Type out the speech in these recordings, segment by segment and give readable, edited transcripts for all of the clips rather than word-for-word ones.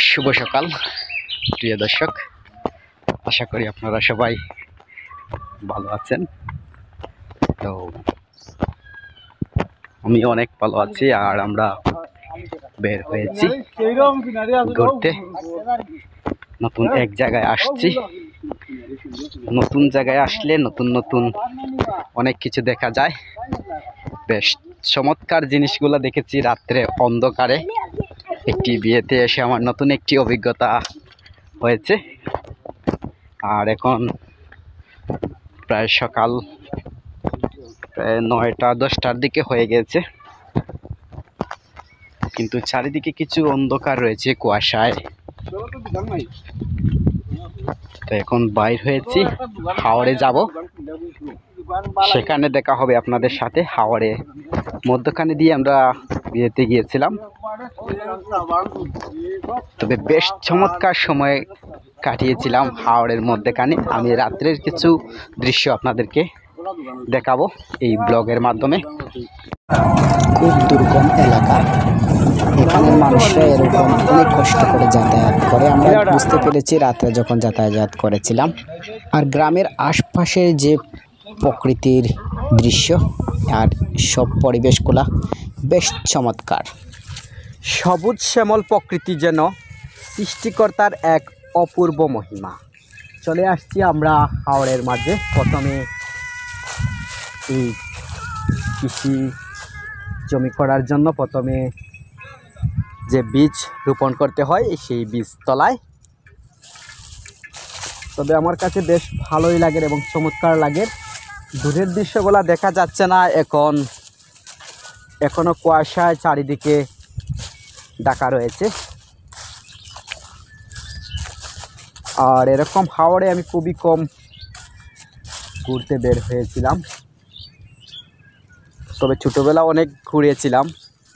শুভ সকাল প্রিয় দর্শক, আশা করি আপনারা সবাই ভালো আছেন। তো আমি অনেক ভালো আছি, আর আমরা বের হয়েছি ঘুরতে। নতুন এক জায়গায় আসছি। নতুন জায়গায় আসলে নতুন নতুন অনেক কিছু দেখা যায়। বেশ চমৎকার জিনিসগুলো দেখেছি রাত্রে অন্ধকারে। একটি বিয়েতে এসে আমার নতুন একটি অভিজ্ঞতা হয়েছে। আর এখন প্রায় সকাল প্রায় 9টা-10টার দিকে হয়ে গেছে, কিন্তু চারিদিকে কিছু অন্ধকার রয়েছে কুয়াশায়। তো এখন বাইর হয়েছি, হাওড়ে যাব। সেখানে দেখা হবে আপনাদের সাথে। হাওড়ে মধ্যখানে দিয়ে আমরা বিয়েতে গিয়েছিলাম। তবে বেশ চমৎকার সময় কাটিয়েছিলাম হাওড়ের মধ্যখানে। আমি রাত্রের কিছু দৃশ্য আপনাদেরকে দেখাবো এই ব্লগের মাধ্যমে। খুব দুর্গম এলাকা, এখানের মানুষরা এরকম অনেক কষ্ট করে যাতায়াত করে। আমরা বুঝতে পেরেছি রাত্রে যখন যাতায়াত করেছিলাম। আর গ্রামের আশপাশের যে প্রকৃতির দৃশ্য আর সব পরিবেশগুলা বেশ চমৎকার। সবুজ শ্যামল প্রকৃতি যেন সৃষ্টিকর্তার এক অপূর্ব মহিমা। চলে আসছি আমরা হাওড়ের মাঝে। প্রথমে এই কৃষি জমি করার জন্য প্রথমে যে বীজ রোপণ করতে হয় সেই বীজ তলায়। তবে আমার কাছে বেশ ভালোই লাগে এবং চমৎকার লাগে। দূরের দৃশ্যগুলো দেখা যাচ্ছে না, এখনো কুয়াশায় চারিদিকে ঢাকা রয়েছে। আর এরকম হাওড়ে আমি খুবই কম ঘুরতে বের হয়েছিলাম। তবে ছোটোবেলা অনেক ঘুরেছিলাম,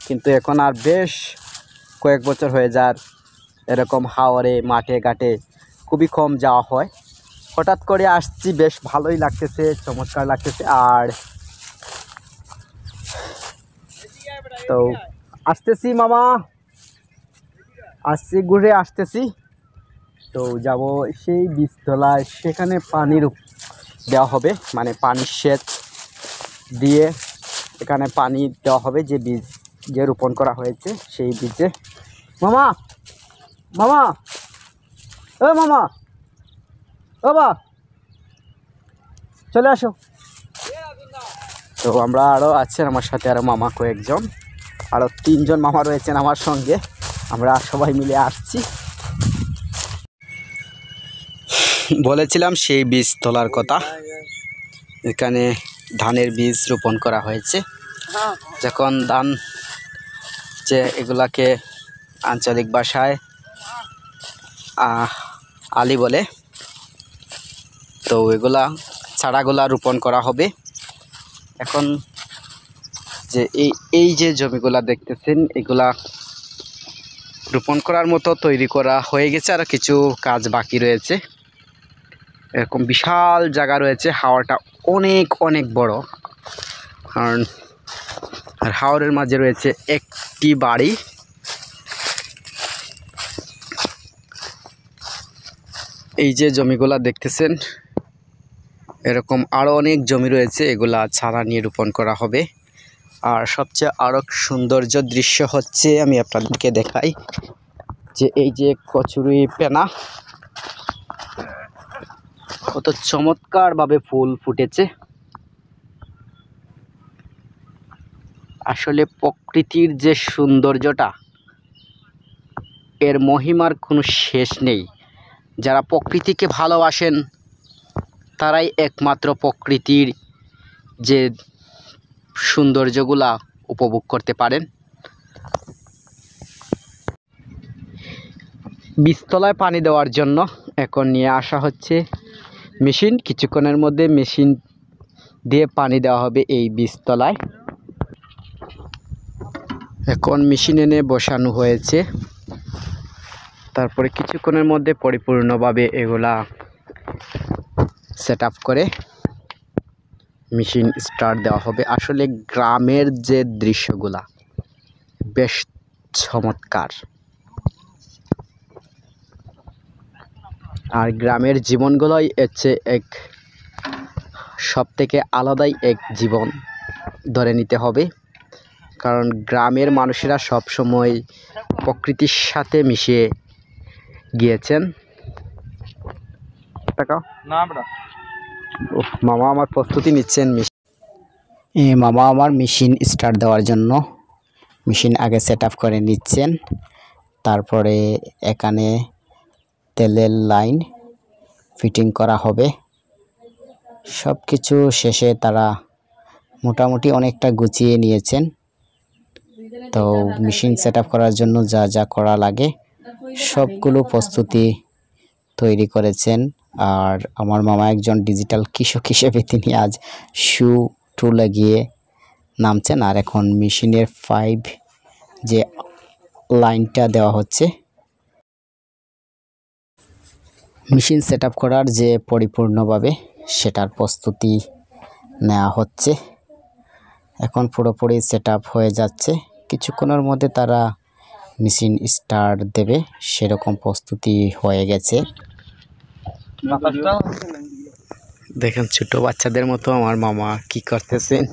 কিন্তু এখন আর বেশ কয়েক বছর হয়ে যায় এরকম হাওড়ে মাঠে ঘাটে খুবই কম যাওয়া হয়। হঠাৎ করে আসছি, বেশ ভালোই লাগতেছে, চমৎকার লাগতেছে। আর তো আসতেছি মামা, আসছি, ঘুরে আসতেছি। তো যাব সেই বীজতলায়, সেখানে পানির দেওয়া হবে, মানে পানির সেচ দিয়ে এখানে পানি দেওয়া হবে যে বীজ যে রোপণ করা হয়েছে সেই বীজে। মামা মামা ও মামা, ও বা চলে আসো। তো আমরা আরও আছেন আমার সাথে, আরও মামা কয়েকজন, আরও 3জন মামা রয়েছেন আমার সঙ্গে। আমরা সবাই মিলে আসছি। বলেছিলাম সেই বীজ তোলার কথা। এখানে ধানের বীজ রোপণ করা হয়েছে। যখন ধান যে এগুলাকে আঞ্চলিক ভাষায় আলি বলে, তো এগুলা চারাগুলা রোপণ করা হবে। এখন যে এই যে জমিগুলা দেখতেছেন, এগুলা রোপণ করার মতো তৈরি করা হয়ে গেছে, আর কিছু কাজ বাকি রয়েছে। এরকম বিশাল জায়গা রয়েছে। হাওড়টা অনেক অনেক বড়। আর হাওড়ের মাঝে রয়েছে একটি বাড়ি। এই যে জমিগুলা দেখতেছেন, এরকম আরও অনেক জমি রয়েছে, এগুলা চারা নিয়ে রোপণ করা হবে। আর সবচেয়ে আরও সৌন্দর্য দৃশ্য হচ্ছে, আমি আপনাদেরকে দেখাই, যে এই যে কচুরি পেনা কত চমৎকারভাবে ফুল ফুটেছে। আসলে প্রকৃতির যে সৌন্দর্যটা, এর মহিমার কোনো শেষ নেই। যারা প্রকৃতিকে ভালোবাসেন তারাই একমাত্র প্রকৃতির যে সৌন্দর্যগুলা উপভোগ করতে পারেন। বীজতলায় পানি দেওয়ার জন্য এখন নিয়ে আসা হচ্ছে মেশিন। কিছুক্ষণের মধ্যে মেশিন দিয়ে পানি দেওয়া হবে এই বীজতলায়। এখন মেশিন এনে বসানো হয়েছে। তারপরে কিছুক্ষণের মধ্যে পরিপূর্ণভাবে এগুলা সেট আপ করে মেশিন স্টার্ট দেওয়া হবে। আসলে গ্রামের যে দৃশ্যগুলা বেশ চমৎকার। আর গ্রামের জীবনগুলোই হচ্ছে এক সব থেকে আলাদাই এক জীবন ধরে নিতে হবে, কারণ গ্রামের মানুষেরা সব সময় প্রকৃতির সাথে মিশে গিয়েছেন। মামা আমার প্রস্তুতি নিচ্ছেন। মামা আমার মেশিন স্টার্ট দেওয়ার জন্য মেশিন আগে সেট আপ করে নিচ্ছেন, তারপরে এখানে তেলের লাইন ফিটিং করা হবে। সব কিছু শেষে তারা মোটামুটি অনেকটা গুছিয়ে নিয়েছেন। তো মেশিন সেট আপ করার জন্য যা যা করা লাগে সবগুলো প্রস্তুতি তৈরি করেছেন। আর আমার মামা একজন ডিজিটাল কৃষক হিসেবে তিনি আজ শু টু লাগিয়ে নামছেন। আর এখন মেশিনের 5 যে লাইনটা দেওয়া হচ্ছে, মেশিন সেট আপ করার যে পরিপূর্ণভাবে সেটার প্রস্তুতি নেওয়া হচ্ছে। এখন পুরোপুরি সেট আপ হয়ে যাচ্ছে, কিছুক্ষণের মধ্যে তারা মেশিন স্টার্ট দেবে সেরকম প্রস্তুতি হয়ে গেছে। দেখেন ছোট বাচ্চাদের মতো আমার মামা কি করতেছেন।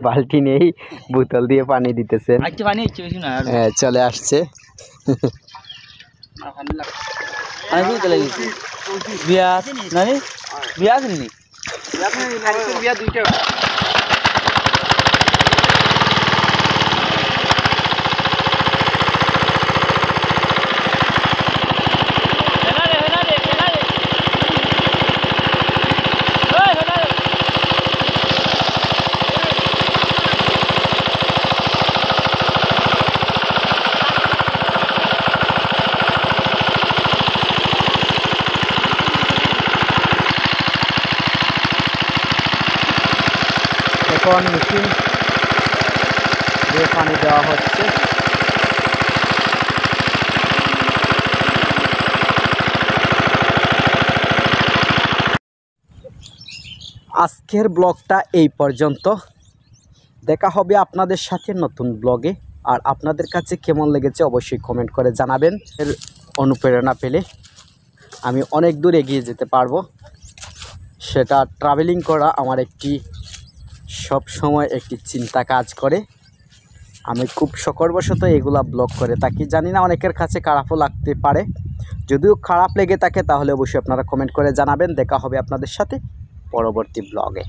বালতি নেই, বোতল দিয়ে পানি দিতেছেন। হ্যাঁ, চলে আসছে। এখন মেশিন দিয়ে পানি দেওয়া হচ্ছে। আজকের ব্লগটা এই পর্যন্ত, দেখা হবে আপনাদের সাথে নতুন ব্লগে। আর আপনাদের কাছে কেমন লেগেছে অবশ্যই কমেন্ট করে জানাবেন। এর অনুপ্রেরণা পেলে আমি অনেক দূর এগিয়ে যেতে পারবো। সেটা ট্রাভেলিং করা আমার সব সময় একটি চিন্তা কাজ করে। আমি খুব শখবশত এগুলা ব্লগ করে থাকি। জানি না অনেকের কাছে খারাপও লাগতে পারে, যদিও খারাপ লেগে থাকে তাহলে অবশ্যই আপনারা কমেন্ট করে জানাবেন। দেখা হবে আপনাদের সাথে পরবর্তী ব্লগে।